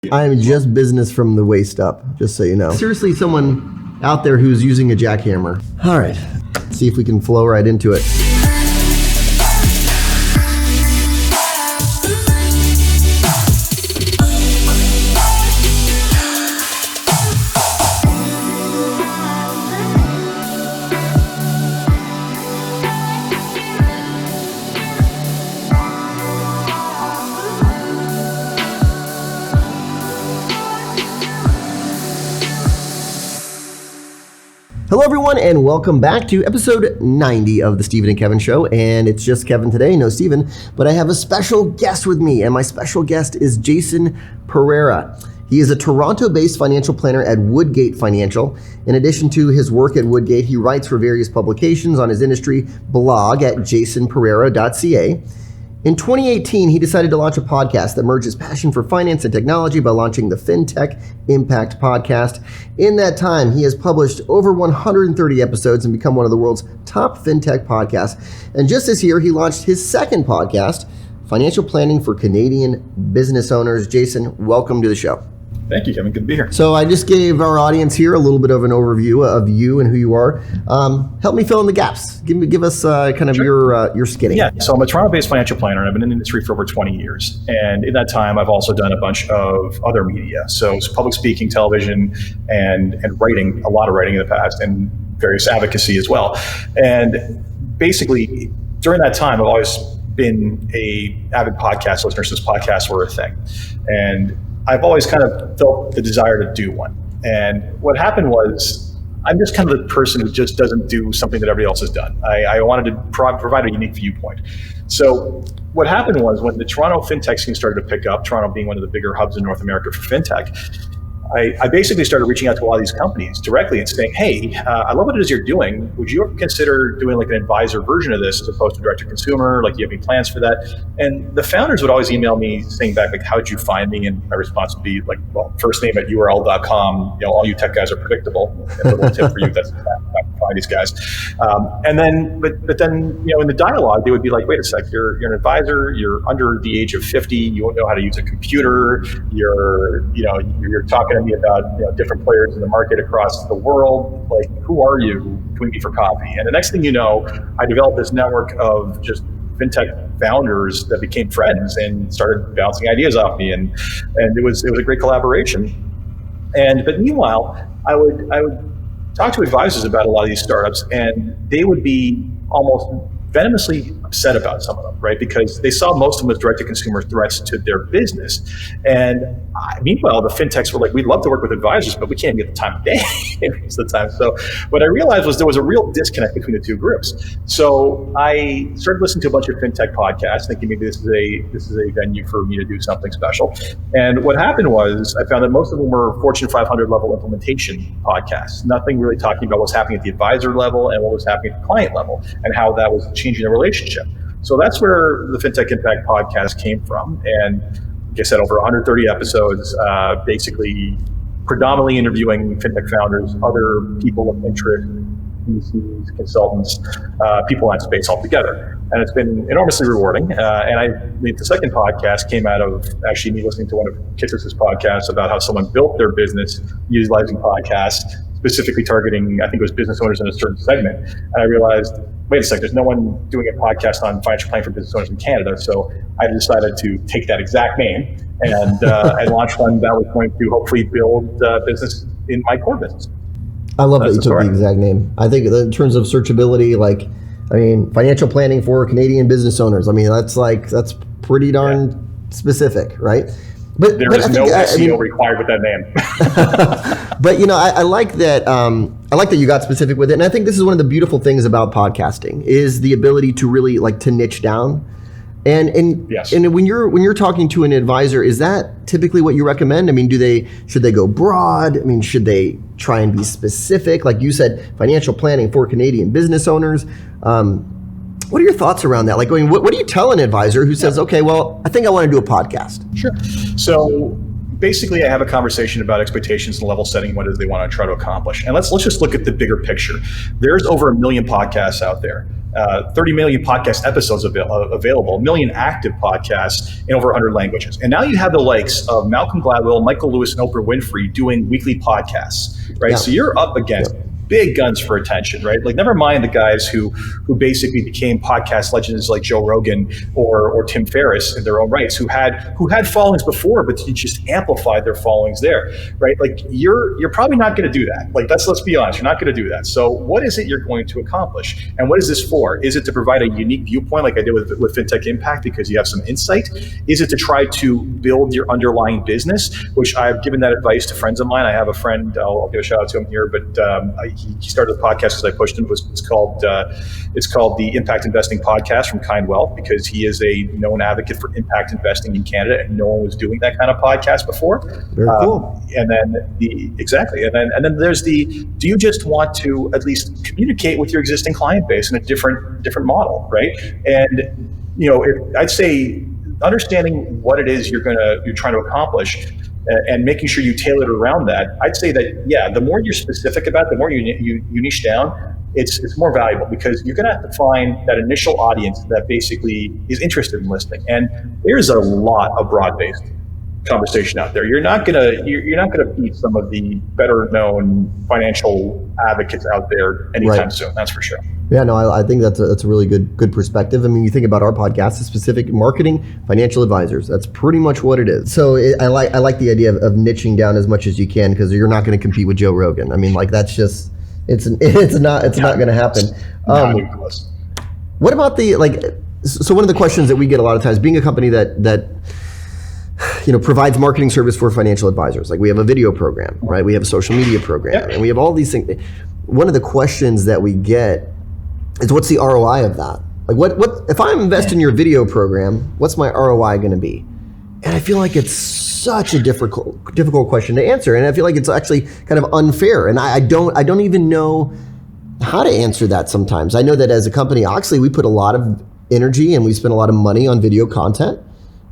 I am just business from the waist up, just so you know. Seriously, someone out there who's using a jackhammer. All right, let's see if we can flow right into it. Hello everyone and welcome back to episode 90 of the Stephen and Kevin Show, and it's just Kevin today, no Stephen, but I have a special guest with me, and my special guest is Jason Pereira. He is a Toronto-based financial planner at Woodgate Financial. In addition to his work at Woodgate, he writes for various publications on his industry blog at jasonpereira.ca. In 2018, he decided to launch a podcast that merges passion for finance and technology by launching the FinTech Impact podcast. In that time, he has published over 130 episodes and become one of the world's top FinTech podcasts. And just this year, he launched his second podcast, Financial Planning for Canadian Business Owners. Jason, welcome to the show. Thank you, Kevin. Good to be here. So I just gave our audience here a little bit of an overview of you and who you are. Help me fill in the gaps. Give us kind of your skinny. Yeah, so I'm a Toronto-based financial planner, and I've been in the industry for over 20 years. And in that time, I've also done a bunch of other media. So public speaking, television, and writing, a lot of writing in the past, and various advocacy as well. And basically, during that time, I've always been an avid podcast listener since podcasts were a thing. And I've always kind of felt the desire to do one. And what happened was, I'm just kind of the person who just doesn't do something that everybody else has done. I wanted to provide a unique viewpoint. So what happened was, when the Toronto fintech scene started to pick up, Toronto being one of the bigger hubs in North America for fintech, I basically started reaching out to a lot of these companies directly and saying, hey, I love what it is you're doing. Would you ever consider doing like an advisor version of this as opposed to direct to consumer? Like, do you have any plans for that? And the founders would always email me saying back, like, how'd you find me? And my response would be like, well, first name at url.com, all you tech guys are predictable. And a little tip for you, that's not to find these guys. And then, but then, in the dialogue, they would be like, wait a sec, you're an advisor, you're under the age of 50, you don't know how to use a computer, you're talking to me about different players in the market across the world. Like, who are you? Can we meet for coffee? And the next thing you know, I developed this network of just fintech founders that became friends and started bouncing ideas off me, and it was a great collaboration. But meanwhile, I would talk to advisors about a lot of these startups, and they would be almost venomously upset about some of them, right? Because they saw most of them as direct-to-consumer threats to their business. And meanwhile, the fintechs were like, we'd love to work with advisors, but we can't get the time of day most of the time. So what I realized was there was a real disconnect between the two groups. So I started listening to a bunch of fintech podcasts, thinking maybe this is a venue for me to do something special. And what happened was, I found that most of them were Fortune 500 level implementation podcasts, nothing really talking about what's happening at the advisor level and what was happening at the client level and how that was changing the relationship. So that's where the FinTech Impact podcast came from. And like I said, over 130 episodes, basically predominantly interviewing fintech founders, other people of interest, VCs, consultants, people in that space altogether. And it's been enormously rewarding. The second podcast came out of actually me listening to one of Nichols' podcasts about how someone built their business utilizing podcasts, specifically targeting, I think it was business owners in a certain segment. And I realized, wait a second, there's no one doing a podcast on financial planning for business owners in Canada. So I decided to take that exact name and launch one that was going to hopefully build business in my core business. I love that you took the exact name. I think in terms of searchability, financial planning for Canadian business owners. That's pretty darn specific, right? But there is no SEO required with that name. But I like that. I like that you got specific with it, and I think this is one of the beautiful things about podcasting is the ability to really to niche down. And yes. And when you're talking to an advisor, is that typically what you recommend? Should they go broad? Should they try and be specific? Like you said, financial planning for Canadian business owners. What are your thoughts around that? What do you tell an advisor who says, okay, well, I think I want to do a podcast? Sure. So basically, I have a conversation about expectations and level setting, what it is they want to try to accomplish. And let's just look at the bigger picture. There's over 1 million podcasts out there. 30 million podcast episodes available, a million active podcasts in over 100 languages. And now you have the likes of Malcolm Gladwell, Michael Lewis, and Oprah Winfrey doing weekly podcasts, right? Yeah. So you're up against big guns for attention, right? Like, never mind the guys who basically became podcast legends like Joe Rogan or Tim Ferriss in their own rights, who had followings before, but you just amplified their followings there, right? Like, you're probably not going to do that. Like, let's be honest, you're not going to do that. So what is it you're going to accomplish? And what is this for? Is it to provide a unique viewpoint like I did with FinTech Impact because you have some insight? Is it to try to build your underlying business, which I've given that advice to friends of mine. I have a friend, I'll give a shout out to him here, but he started a podcast as I pushed him. It's called the Impact Investing Podcast from Kind Wealth, because he is a known advocate for impact investing in Canada, and no one was doing that kind of podcast before. Very cool. And then and then there's do you just want to at least communicate with your existing client base in a different model, right? And I'd say understanding what it is you're trying to accomplish, and making sure you tailor it around that. I'd say that, the more you're specific about it, the more you niche down, it's more valuable, because you're going to have to find that initial audience that basically is interested in listening. And there's a lot of broad-based conversation out there. You're not gonna beat some of the better known financial advocates out there anytime soon. That's for sure. Yeah, no, I think that's a really good perspective. I mean, you think about our podcast, the specific marketing financial advisors. That's pretty much what it is. So I like the idea of niching down as much as you can, because you're not going to compete with Joe Rogan. I mean, like, that's just it's not going to happen. What about so one of the questions that we get a lot of times, being a company that provides marketing service for financial advisors, like we have a video program, right? We have a social media program, and we have all these things. One of the questions that we get is, what's the ROI of that? Like, what if I invest in your video program, what's my ROI going to be? And I feel like it's such a difficult question to answer, and I feel like it's actually kind of unfair, and I don't even know how to answer that sometimes. I know that as a company, Oechsli, we put a lot of energy and we spend a lot of money on video content.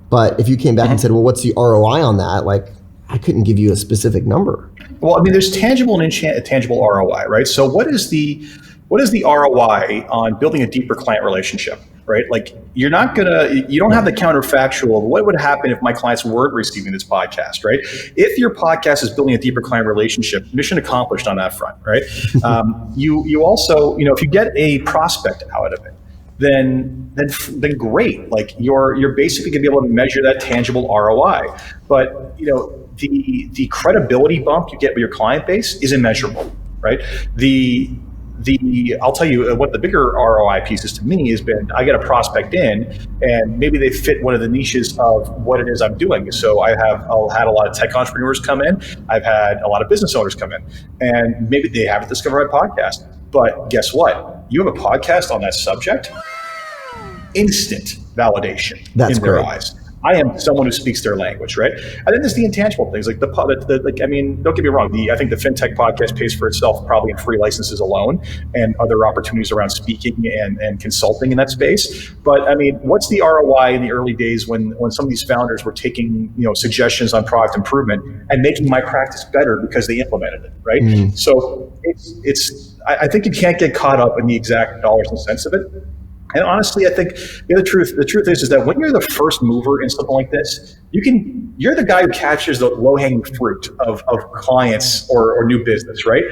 But if you came back and said, well, what's the ROI on that? Like, I couldn't give you a specific number. Well, I mean, there's tangible and intangible ROI, right? So what is the ROI on building a deeper client relationship, right? Like, you don't have the counterfactual of what would happen if my clients weren't receiving this podcast, right? If your podcast is building a deeper client relationship, mission accomplished on that front, right? You also, if you get a prospect out of it, then great. Like, you're basically gonna be able to measure that tangible ROI. But the credibility bump you get with your client base is immeasurable, right? I'll tell you what the bigger ROI pieces to me has been. I get a prospect in, and maybe they fit one of the niches of what it is I'm doing. So I've had a lot of tech entrepreneurs come in. I've had a lot of business owners come in, and maybe they haven't discovered my podcast. But guess what? You have a podcast on that subject, instant validation in their eyes. I am someone who speaks their language, right? And then there's the intangible things, like I mean, don't get me wrong. I think the FinTech podcast pays for itself probably in free licenses alone, and other opportunities around speaking and consulting in that space. But I mean, what's the ROI in the early days when some of these founders were taking suggestions on product improvement and making my practice better because they implemented it, right? So I think you can't get caught up in the exact dollars and cents of it. And honestly, I think the truth is that when you're the first mover in something like this, you're the guy who captures the low-hanging fruit of clients or new business, right?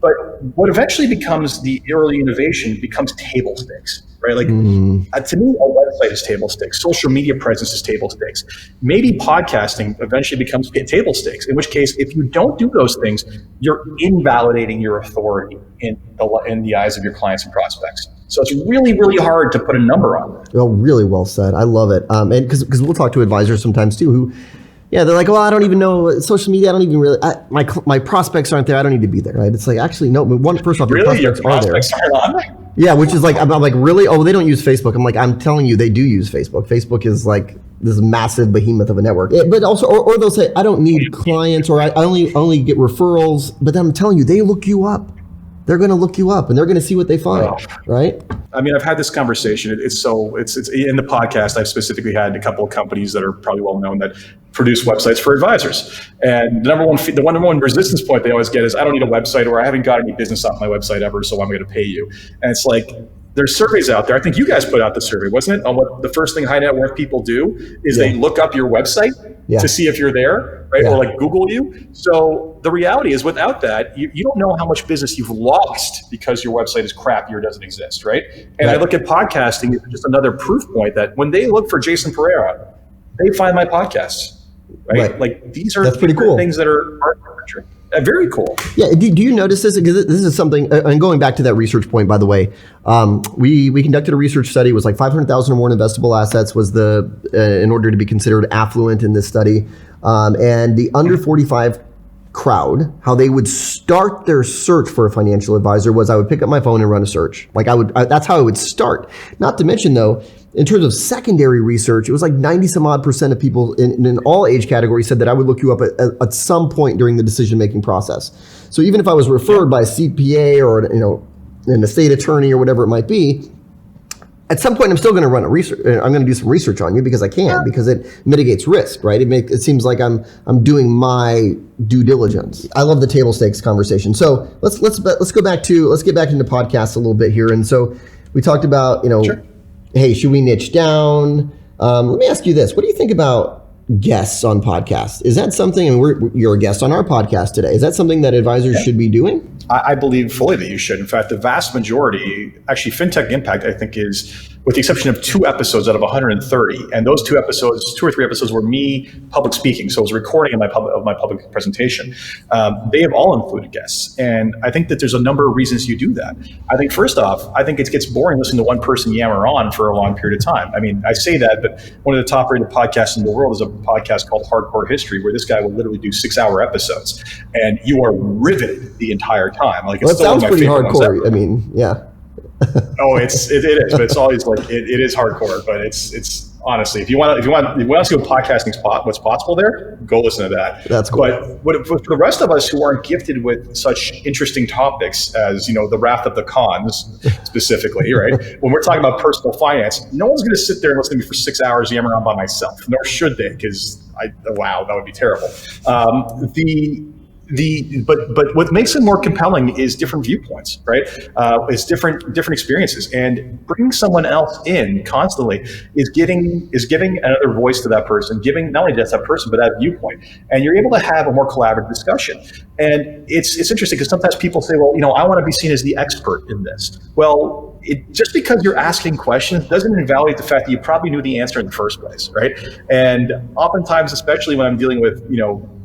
But what eventually becomes the early innovation becomes table stakes, right? Like, to me, a website is table stakes. Social media presence is table stakes. Maybe podcasting eventually becomes table stakes, in which case, if you don't do those things, you're invalidating your authority in the eyes of your clients and prospects. So it's really, really hard to put a number on that. Well, really well said. I love it. And because we'll talk to advisors sometimes too, who, they're like, well, I don't even know social media. I don't even really, my prospects aren't there. I don't need to be there, right? It's like, actually, no, first off, really? your prospects are there. Aren't on there? Yeah, which is like, I'm like, really? Oh, they don't use Facebook. I'm like, I'm telling you, they do use Facebook. Facebook is like this massive behemoth of a network. But also, or they'll say, I don't need clients, or I only get referrals. But then I'm telling you, they look you up. They're going to look you up and they're going to see what they find, right? I mean, I've had this conversation. It's in the podcast. I've specifically had a couple of companies that are probably well known that produce websites for advisors. And the number one resistance point they always get is, I don't need a website, or I haven't got any business off my website ever, so I'm going to pay you. And it's like, there's surveys out there. I think you guys put out the survey, wasn't it? On what the first thing high net worth people do is they look up your website to see if you're there, right? Or like Google you. So the reality is without that, you don't know how much business you've lost because your website is crappy or doesn't exist, right? And I look at podcasting as just another proof point that when they look for Jason Pereira, they find my podcasts, right? Like these are pretty cool things that are arbitrary. Very cool. Yeah. Do you notice this? Because this is something, and going back to that research point, by the way, we conducted a research study. It was like 500,000 or more in investable assets was in order to be considered affluent in this study. And the under 45 crowd, how they would start their search for a financial advisor was I would pick up my phone and run a search. Like that's how I would start. Not to mention though, in terms of secondary research, it was like 90% of people in all age categories said that I would look you up at some point during the decision-making process. So even if I was referred by a CPA or an estate attorney or whatever it might be, at some point I'm still going to run a research. I'm going to do some research on you because I can, because it mitigates risk, right? It seems like I'm doing my due diligence. I love the table stakes conversation. So let's get back into podcasts a little bit here. And so we talked about hey, should we niche down? Let me ask you this. What do you think about guests on podcasts? Is that something, and you're a guest on our podcast today, is that something that advisors should be doing? I believe fully that you should. In fact, the vast majority, actually FinTech Impact, I think is, with the exception of 2 episodes out of 130, and those 2 or 3 episodes were me public speaking, so it was a recording of my public presentation. They have all included guests, and I think that there's a number of reasons you do that. I think first off, I think it gets boring listening to one person yammer on for a long period of time. I mean, I say that, but one of the top rated podcasts in the world is a podcast called Hardcore History, where this guy will literally do 6-hour episodes, and you are riveted the entire time. Like, well, it sounds pretty hardcore. I mean, yeah. Oh, it is, but it's always like it is hardcore. But it's honestly, if you want to see what podcasting what's possible there, go listen to that. That's cool. But for the rest of us who aren't gifted with such interesting topics as the wrath of the cons specifically, right? When we're talking about personal finance, no one's going to sit there and listen to me for 6 hours yammering on by myself. Nor should they, because that would be terrible. But what makes it more compelling is different viewpoints, right? It's different experiences, and bringing someone else in constantly is giving another voice to that person, giving not only just that person but that viewpoint, and you're able to have a more collaborative discussion. And it's interesting because sometimes people say, well, I want to be seen as the expert in this. Well, just because you're asking questions doesn't invalidate the fact that you probably knew the answer in the first place, right? And oftentimes, especially when I'm dealing with,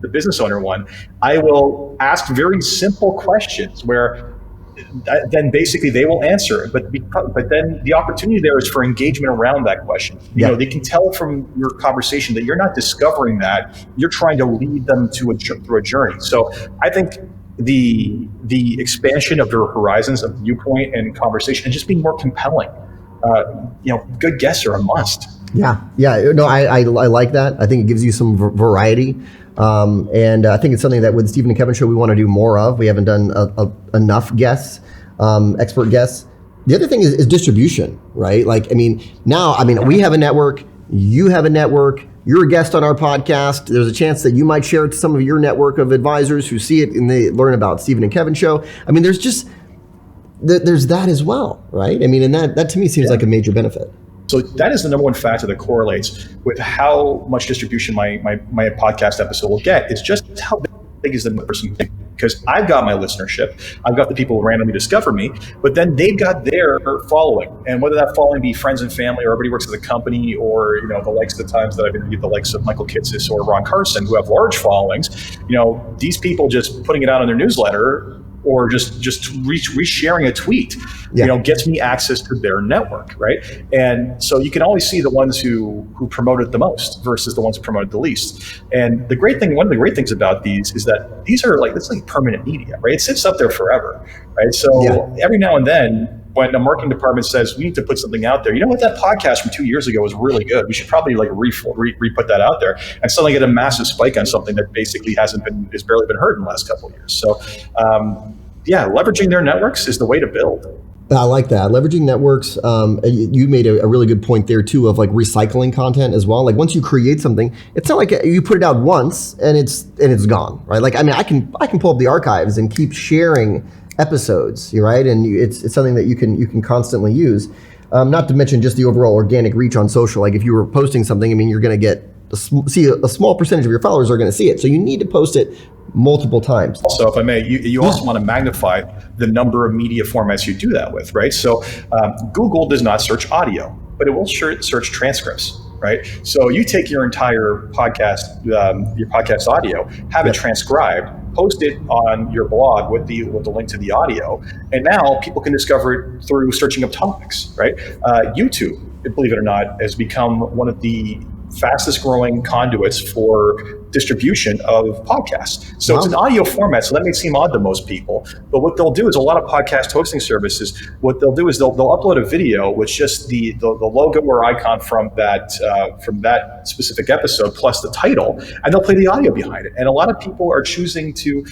the business owner one, I will ask very simple questions where then basically they will answer it. But then the opportunity there is for engagement around that question. They can tell from your conversation that you're not discovering that, you're trying to lead them through a journey. So I think the expansion of their horizons of viewpoint and conversation and just being more compelling, good guests are a must. Yeah. No, I like that. I think it gives you some variety. And I think it's something that with the Stephen and Kevin show, we want to do more of. We haven't done enough guests, expert guests. The other thing is distribution, right? We have a network, you have a network, you're a guest on our podcast. There's a chance that you might share it to some of your network of advisors who see it and they learn about Stephen and Kevin show. I mean, there's that as well, right? I mean, and that to me seems like a major benefit. So that is the number one factor that correlates with how much distribution my podcast episode will get. It's just how big is the person, because I've got my listenership, I've got the people who randomly discover me, but then they've got their following, and whether that following be friends and family, or everybody works at the company, or the likes of the times that I've interviewed the likes of Michael Kitsis or Ron Carson, who have large followings. These people just putting it out on their newsletter or just resharing a tweet, gets me access to their network, right? And so you can always see the ones who promote it the most versus the ones who promote it the least. And one of the great things about these is that these are it's like permanent media, right? It sits up there forever, right? So every now and then, when a marketing department says we need to put something out there, that podcast from 2 years ago was really good, we should probably re-put that out there, and suddenly get a massive spike on something that basically has barely been heard in the last couple of years. So leveraging their networks is the way to build. I like that. Leveraging networks. You made a really good point there too, of recycling content as well. Once you create something, it's not like you put it out once and it's gone, right? I can pull up the archives and keep sharing episodes, right? And it's something that you can constantly use. Not to mention just the overall organic reach on social. Like if you were posting something, I mean, you're going to get a small percentage of your followers are going to see it. So you need to post it multiple times. Also, if I may, you also want to magnify the number of media formats you do that with, right? So Google does not search audio, but it will search transcripts, right? So you take your entire podcast audio, have it transcribed, post it on your blog with the link to the audio, and now people can discover it through searching up topics, right? YouTube, believe it or not, has become one of the fastest growing conduits for distribution of podcasts. So it's an audio format, so that may seem odd to most people, but what they'll do is a lot of podcast hosting services, what they'll do is they'll upload a video with just the logo or icon from that specific episode plus the title, and they'll play the audio behind it. And a lot of people are choosing to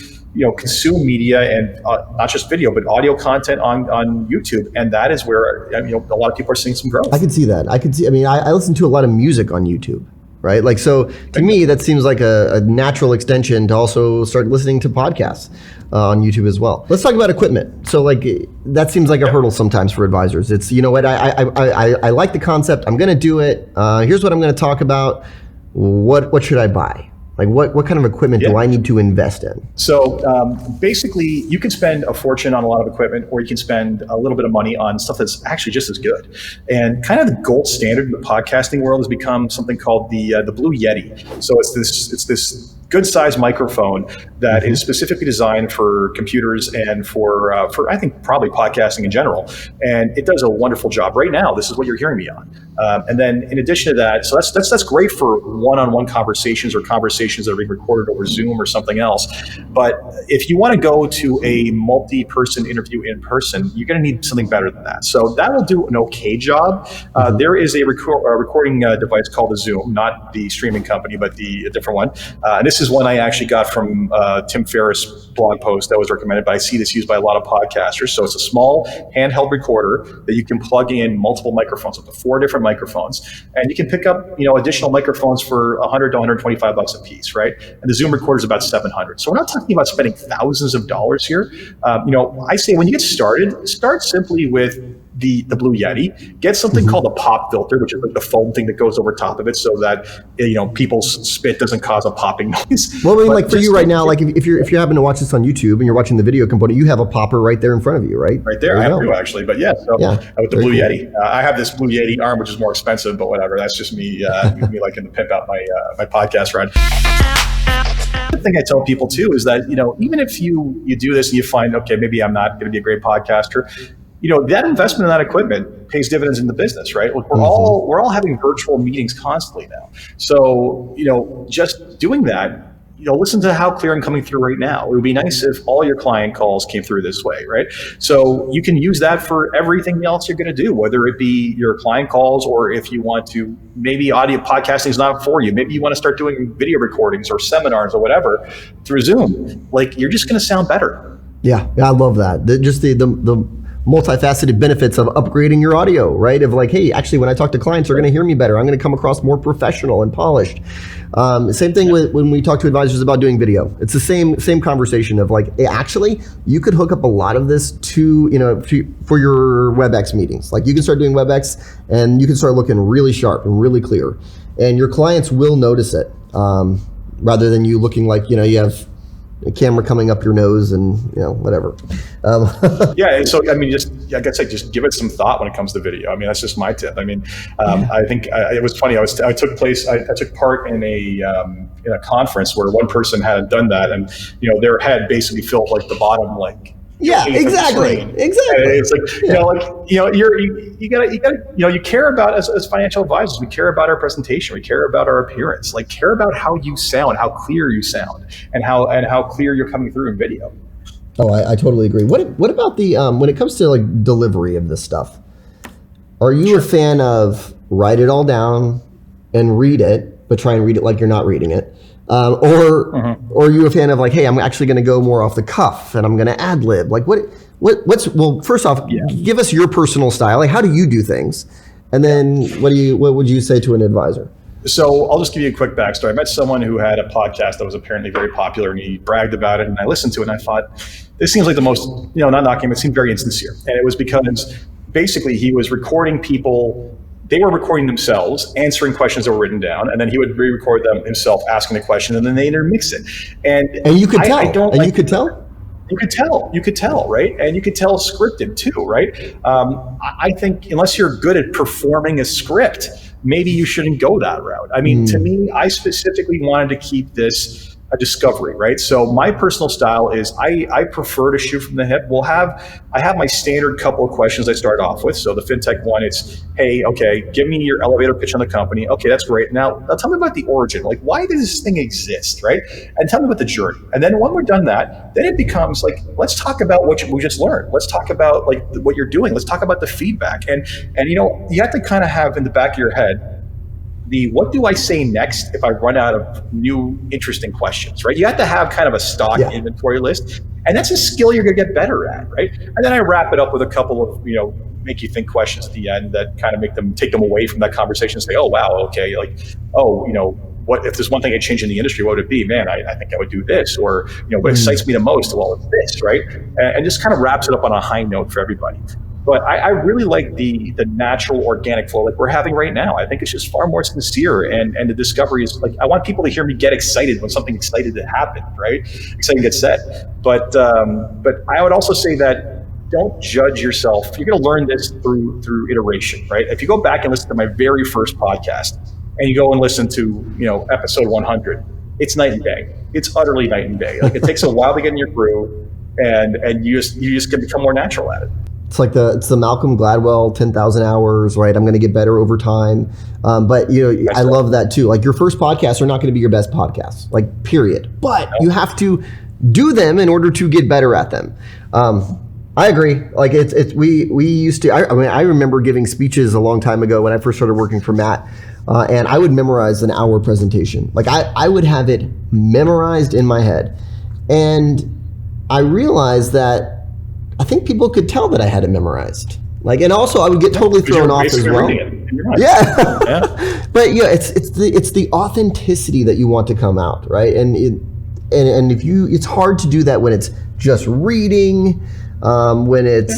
consume media and not just video, but audio content on YouTube. And that is where a lot of people are seeing some growth. I can see that. I listen to a lot of music on YouTube, right? Like, so to me, that seems like a natural extension to also start listening to podcasts on YouTube as well. Let's talk about equipment. So like, that seems like a hurdle sometimes for advisors. It's, you know what, I like the concept. I'm going to do it. Here's what I'm going to talk about. What should I buy? Like what kind of equipment do I need to invest in? So basically, you can spend a fortune on a lot of equipment, or you can spend a little bit of money on stuff that's actually just as good. And kind of the gold standard in the podcasting world has become something called the Blue Yeti. So it's this good-sized microphone that is specifically designed for computers and for I think probably podcasting in general. And it does a wonderful job. Right now, this is what you're hearing me on. And then in addition to that, so that's great for one-on-one conversations or conversations that are being recorded over Zoom or something else. But if you want to go to a multi-person interview in person, you're going to need something better than that. So that will do an okay job. There is a recording device called a Zoom, not the streaming company, but a different one. And this is one I actually got from Tim Ferriss' blog post that was recommended, but I see this used by a lot of podcasters. So it's a small handheld recorder that you can plug in multiple microphones, up to 4 different microphones, and you can pick up additional microphones for $100 to $125 a piece, right? And the Zoom recorder is about $700. So we're not talking about spending thousands of dollars here. I say when you get started, start simply with the Blue Yeti. Get something called a pop filter, which is like the foam thing that goes over top of it, so that people's spit doesn't cause a popping noise. Well, I mean, like for you right now, like if you happen to watch this on YouTube and you're watching the video component, you have a popper right there in front of you, right? Right there. I do actually, but with the Blue Yeti, I have this Blue Yeti arm, which is more expensive, but whatever. That's just me liking to pimp out my podcast ride. The thing I tell people too is that even if you do this and you find, okay, maybe I'm not going to be a great podcaster, that investment in that equipment pays dividends in the business, right? Look, we're all having virtual meetings constantly now. So, just doing that, listen to how clear I'm coming through right now. It would be nice if all your client calls came through this way, right? So you can use that for everything else you're going to do, whether it be your client calls, or if you want to, maybe audio podcasting is not for you. Maybe you want to start doing video recordings or seminars or whatever through Zoom. Like, you're just going to sound better. Yeah, I love that. The multifaceted benefits of upgrading your audio, right? Of like, hey, actually, when I talk to clients, they're going to hear me better. I'm going to come across more professional and polished. Same thing with when we talk to advisors about doing video. It's the same conversation of like, hey, actually, you could hook up a lot of this to for your WebEx meetings. Like, you can start doing WebEx and you can start looking really sharp and really clear, and your clients will notice it, rather than you looking like you have a camera coming up your nose and whatever. Yeah, so I mean, just like I said, just give it some thought when it comes to video. I mean, that's just my tip. I mean, I think it was funny. I took part in a conference where one person had done that, and their head basically filled like the bottom Yeah, exactly. It's like, you care about, as financial advisors, we care about our presentation, we care about our appearance, care about how you sound, how clear you sound, and how clear you're coming through in video. Oh, I totally agree. What about the when it comes to delivery of this stuff? Are you a fan of write it all down and read it, but try and read it like you're not reading it? Or are you a fan of hey, I'm actually going to go more off the cuff and I'm going to ad lib? Well, first off, give us your personal style. How do you do things? And then what would you say to an advisor? So I'll just give you a quick backstory. I met someone who had a podcast that was apparently very popular, and he bragged about it, and I listened to it, and I thought, this seems like the most, not knocking him, it seemed very insincere. And it was because basically he was recording people, they were recording themselves, answering questions that were written down, and then he would re-record them himself, asking the question, and then they intermix it. And you could tell. You could tell? You could tell, right? And you could tell scripted too, right? I think unless you're good at performing a script, maybe you shouldn't go that route. I mean, to me, I specifically wanted to keep this a discovery, right? So my personal style is I prefer to shoot from the hip. I have my standard couple of questions I start off with. So the FinTech one, it's, hey, okay, give me your elevator pitch on the company. Okay, that's great. Now tell me about the origin. Like, why does this thing exist, right? And tell me about the journey. And then when we're done that, then it becomes like, let's talk about what we just learned. Let's talk about like what you're doing. Let's talk about the feedback. And you have to kind of have in the back of your head, what do I say next if I run out of new interesting questions, right? You have to have kind of a stock inventory list, and that's a skill you're going to get better at, right? And then I wrap it up with a couple of, make you think questions at the end that kind of take them away from that conversation and say, oh, wow, okay, like, oh, what if there's one thing I'd change in the industry, what would it be? Man, I think I would do this, or, what excites me the most? Well, it's this, right? And just kind of wraps it up on a high note for everybody. But I really like the natural organic flow like we're having right now. I think it's just far more sincere, and the discovery is like, I want people to hear me get excited when something excited to happen, right? Exciting gets said. But I would also say that don't judge yourself. You're going to learn this through iteration, right? If you go back and listen to my very first podcast and you go and listen to, episode 100, it's night and day. It's utterly night and day. Like, it takes a while to get in your groove, and you just can become more natural at it. It's the Malcolm Gladwell 10,000 hours, right? I'm going to get better over time. But I love that too. Like, your first podcasts are not going to be your best podcasts, like, period. But you have to do them in order to get better at them. I agree. Like, we used to. I remember giving speeches a long time ago when I first started working for Matt, and I would memorize an hour presentation. Like, I would have it memorized in my head, and I realized that I think people could tell that I had it memorized. Like, and also I would get totally thrown off as well. Yeah. But it's the authenticity that you want to come out, right? And it's hard to do that when it's just reading, when it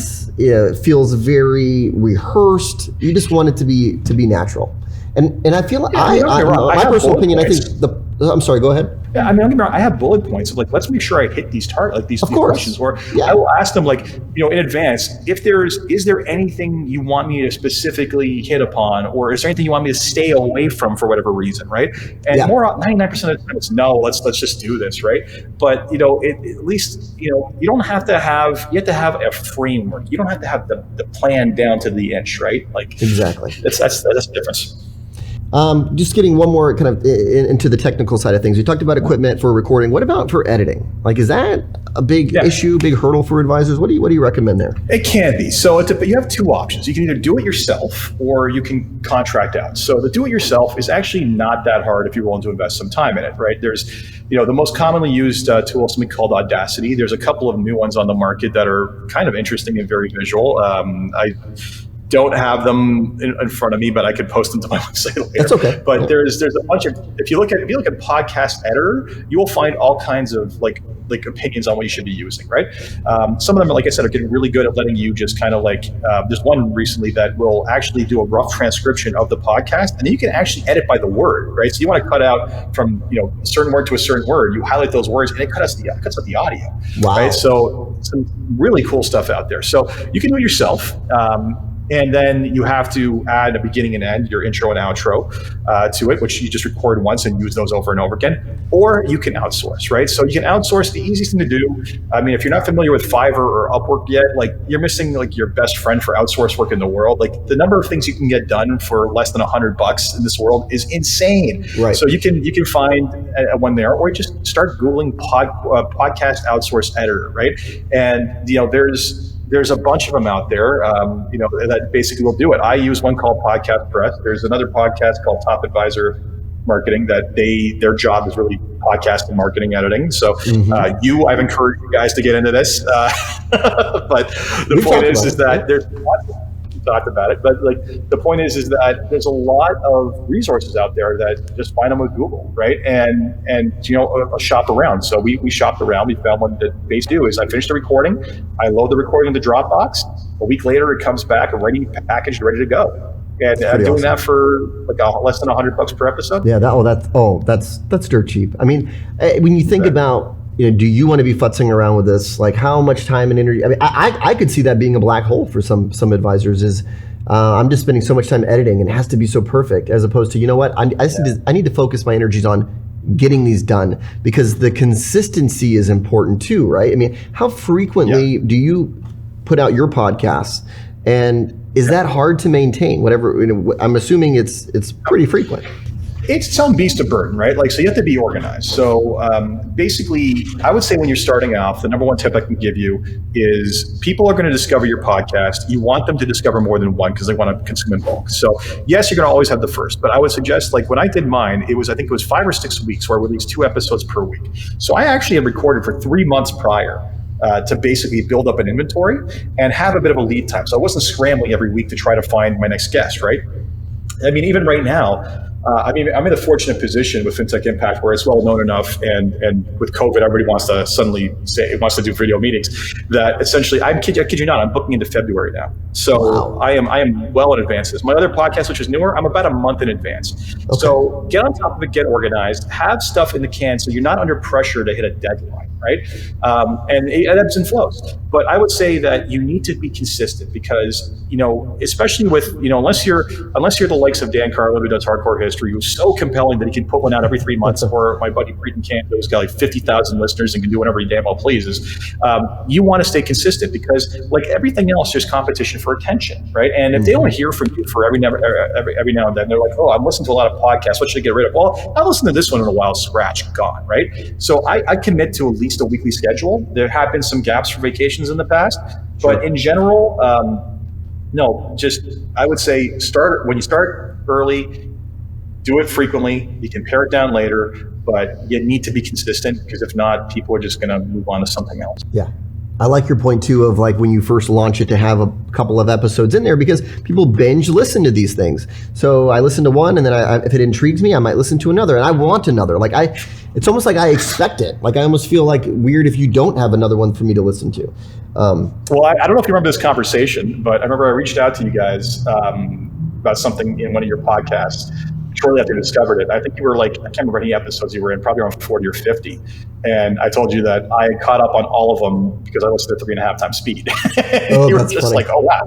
feels very rehearsed. You just want it to be natural. And I feel like my personal opinion, I think I'm sorry, go ahead. Yeah, I mean, I have bullet points of like, let's make sure I hit these these questions, or I will ask them like, in advance, if is there anything you want me to specifically hit upon, or is there anything you want me to stay away from for whatever reason, right? And 99% of the time it's no, let's just do this, right? But at least you don't have to have, you have to have a framework. You don't have to have the plan down to the inch, right? Like, exactly. That's the difference. Just getting one more kind of into the technical side of things. We talked about equipment for recording. What about for editing? Like, is that a big issue, big hurdle for advisors? What do you recommend there? It can be. So you have two options. You can either do it yourself or you can contract out. So the do it yourself is actually not that hard if you're willing to invest some time in it, right? There's, the most commonly used tool is something called Audacity. There's a couple of new ones on the market that are kind of interesting and very visual. I don't have them in front of me, but I could post them to my website later. That's okay. But there's a bunch of, if you look at podcast editor, you will find all kinds of like opinions on what you should be using, right? Some of them, like I said, are getting really good at letting you just kind of like, there's one recently that will actually do a rough transcription of the podcast, and then you can actually edit by the word, right? So you want to cut out from a certain word to a certain word, you highlight those words, and it cuts out the audio. Wow. Right? So some really cool stuff out there. So you can do it yourself. And then you have to add a beginning and end, your intro and outro to it, which you just record once and use those over and over again. Or you can outsource, right? So you can outsource. The easiest thing to do, I mean, if you're not familiar with Fiverr or Upwork yet, like, you're missing like your best friend for outsource work in the world. Like, the number of things you can get done for less than $100 in this world is insane. Right. So you can find one there, or just start Googling podcast outsource editor, right? And there's a bunch of them out there, that basically will do it. I use one called Podcast Press. There's another podcast called Top Advisor Marketing that their job is really podcast and marketing editing. So I've encouraged you guys to get into this. But the point is that talked about it. But like the point is that there's a lot of resources out there that just find them with Google, right? And shop around. So we shopped around. We found one that basically do is I finish the recording, I load the recording into Dropbox. A week later, it comes back already packaged, ready to go. And I'm doing that for like less than $100 per episode. Yeah, that's dirt cheap. I mean, when you think about, do you want to be futzing around with this? Like, how much time and energy? I mean, I could see that being a black hole for some advisors. Is I'm just spending so much time editing, and it has to be so perfect. As opposed to, I need to focus my energies on getting these done, because the consistency is important too, right? I mean, how frequently do you put out your podcasts, and is that hard to maintain? Whatever, I'm assuming it's pretty frequent. It's its own beast of burden, right? Like, so you have to be organized. So basically, I would say when you're starting off, the number one tip I can give you is people are going to discover your podcast. You want them to discover more than one because they want to consume in bulk. So yes, you're going to always have the first, but I would suggest, like when I did mine, I think it was 5 or 6 weeks where I released 2 episodes per week. So I actually had recorded for 3 months prior. To basically build up an inventory and have a bit of a lead time. So I wasn't scrambling every week to try to find my next guest, right? I mean, even right now, I'm in a fortunate position with FinTech Impact where it's well known enough, and with COVID, everybody wants to suddenly say it wants to do video meetings. That essentially, I kid you not, I'm booking into February now. So wow. I am well in advance of this. My other podcast, which is newer, I'm about a month in advance. Okay. So get on top of it, get organized, have stuff in the can so you're not under pressure to hit a deadline, right? And it ebbs and flows. But I would say that you need to be consistent because, especially with, unless you're the likes of Dan Carlin, who does Hardcore History, who's so compelling that he can put one out every 3 months, or my buddy Breeden Canada, who's got like 50,000 listeners and can do whatever he damn well pleases. You want to stay consistent because, like everything else, there's competition for attention, right? And if they don't hear from you for every now and then, they're like, oh, I'm listening to a lot of podcasts. What should I get rid of? Well, I listened to this one in a while. Scratch, gone, right? So I commit to at least a weekly schedule. There have been some gaps for vacations in the past, but in general, no, just I would say when you start early, do it frequently. You can pare it down later, but you need to be consistent because if not, people are just going to move on to something else. Yeah. I like your point too of like when you first launch it to have a couple of episodes in there because people binge listen to these things. So I listen to one and then if it intrigues me, I might listen to another and I want another. Like it's almost like I expect it. Like I almost feel like weird if you don't have another one for me to listen to. Well, I don't know if you remember this conversation, but I remember I reached out to you guys about something in one of your podcasts. Shortly after you discovered it, I think you were like, I can't remember any episodes you were in, probably around 40 or 50. And I told you that I caught up on all of them because I listened at 3.5 times speed. Oh, you were that's just funny. like, oh, wow.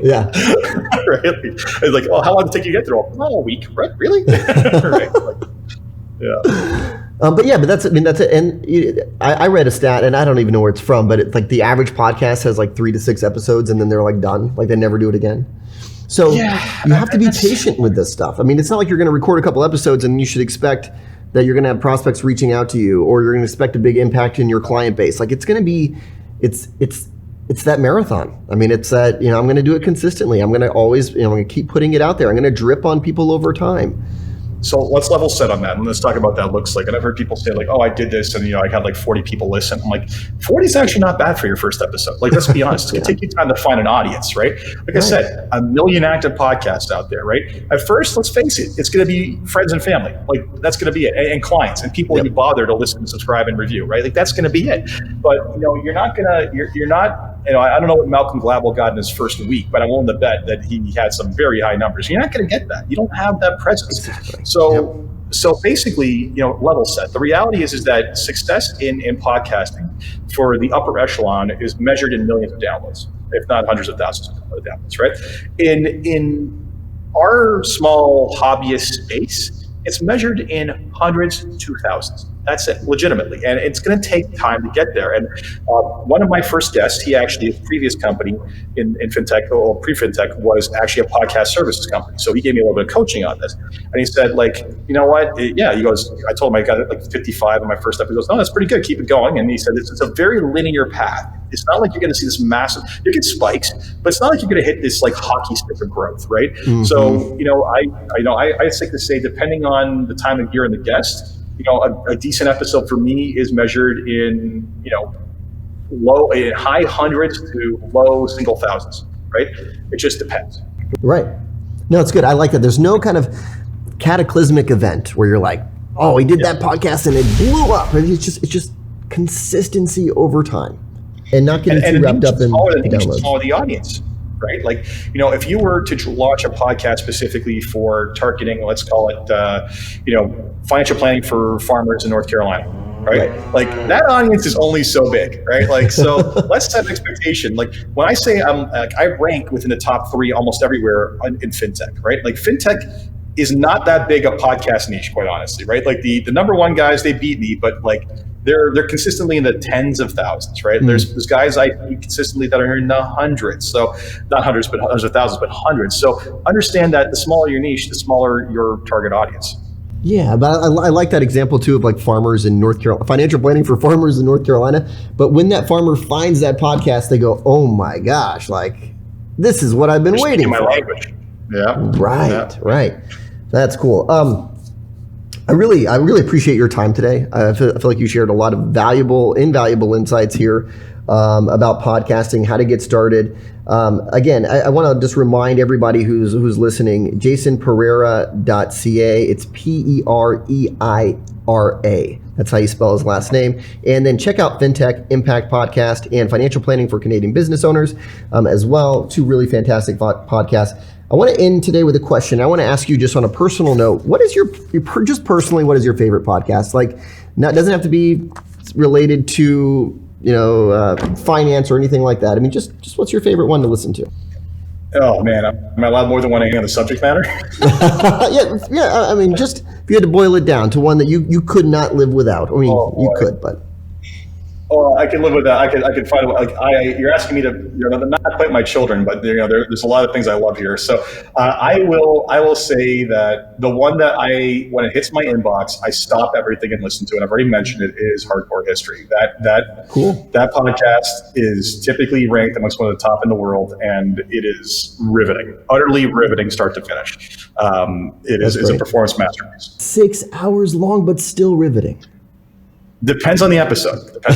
Yeah. Right? It's like, oh, how long did it take you to get through? Oh, a week. Right? Really? Right? Like, yeah. But that's it. And I read a stat, and I don't even know where it's from, but it's like the average podcast has like 3 to 6 episodes, and then they're like done, like they never do it again. So you have to be patient with this stuff. I mean, it's not like you're going to record a couple episodes and you should expect that you're going to have prospects reaching out to you, or you're going to expect a big impact in your client base. Like it's going to be, it's that marathon. I mean, it's that, I'm going to do it consistently. I'm going to always, I'm going to keep putting it out there. I'm going to drip on people over time. So let's level set on that, and let's talk about what that looks like. And I've heard people say like, oh, I did this, and I had like 40 people listen. I'm like, 40 is actually not bad for your first episode. Like, let's be honest. It's going to take you time to find an audience, right? Like I said, 1 million active podcasts out there, right? At first, let's face it, it's going to be friends and family. Like, that's going to be it. And clients and people you bother to listen and subscribe and review, right? Like, that's going to be it. But, you're not going to, you're not, I don't know what Malcolm Gladwell got in his first week, but I'm willing to bet that he had some very high numbers. You're not going to get that. You don't have that presence. So basically, level set. The reality is that success in podcasting for the upper echelon is measured in millions of downloads, if not hundreds of thousands of downloads, right? In our small hobbyist space, it's measured in hundreds to thousands. That's it, legitimately. And it's going to take time to get there. And one of my first guests, he actually, his previous company in FinTech, or pre-FinTech, was actually a podcast services company. So he gave me a little bit of coaching on this. And he said, like, you know what? He goes, I told him I got like 55 in my first episode. He goes, no, that's pretty good. Keep it going. And he said, it's a very linear path. It's not like you're going to see this massive, you get spikes, but it's not like you're going to hit this like hockey stick of growth, right? Mm-hmm. So, I think to say, depending on the time of year and the guest, a decent episode for me is measured in, high hundreds to low single thousands, right? It just depends. Right. No, it's good. I like that. There's no kind of cataclysmic event where you're like, oh, he did that podcast and it blew up. It's just consistency over time and not getting too wrapped up in the downloads. Smaller the audience, right? Like, if you were to launch a podcast specifically for targeting, let's call it, financial planning for farmers in North Carolina, right? Like that audience is only so big, right? Like, so let's set an expectation. Like when I say I rank within the top 3 almost everywhere in FinTech, right? Like FinTech is not that big a podcast niche, quite honestly, right? Like the number 1 guys, they beat me, but like they're consistently in the tens of thousands, right? Mm-hmm. There's guys I see consistently that are in the hundreds, so not hundreds, but hundreds of thousands, but hundreds. So understand that the smaller your niche, the smaller your target audience. Yeah, but I like that example too of like farmers in North Carolina, financial planning for farmers in North Carolina. But when that farmer finds that podcast, they go, "Oh my gosh, like this is what I've been waiting for." My language. Yeah. Right. That's cool. I really appreciate your time today. I feel like you shared a lot of invaluable insights here about podcasting, how to get started. Again, I want to just remind everybody who's listening, jasonpereira.ca. It's Pereira. That's how you spell his last name. And then check out FinTech Impact Podcast and Financial Planning for Canadian Business Owners as well. 2 really fantastic podcasts. I want to end today with a question. I want to ask you just on a personal note, what is just personally, what is your favorite podcast? Like, it doesn't have to be related to, finance or anything like that. I mean, just what's your favorite one to listen to? Oh man, am I allowed more than one on the subject matter? yeah. I mean, just if you had to boil it down to one that you could not live without. I mean, you could, but. Oh, I can live with that. I could find you're asking me to, not quite my children, but there's a lot of things I love here. So I will say that the one that when it hits my inbox, I stop everything and listen to it. I've already mentioned it, is Hardcore History. That podcast is typically ranked amongst one of the top in the world, and it is riveting, utterly riveting, start to finish. It's a performance masterpiece. 6 hours long, but still riveting. Depends on the episode. And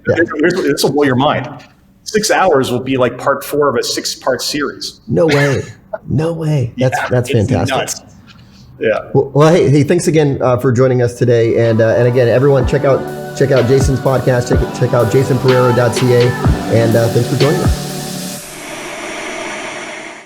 this will blow your mind. 6 hours will be like part 4 of a 6-part series. No way. That's fantastic. Nuts. Yeah. Well, hey, thanks again for joining us today. And again, everyone, check out Jason's podcast. Check out jasonpereira.ca. And thanks for joining us.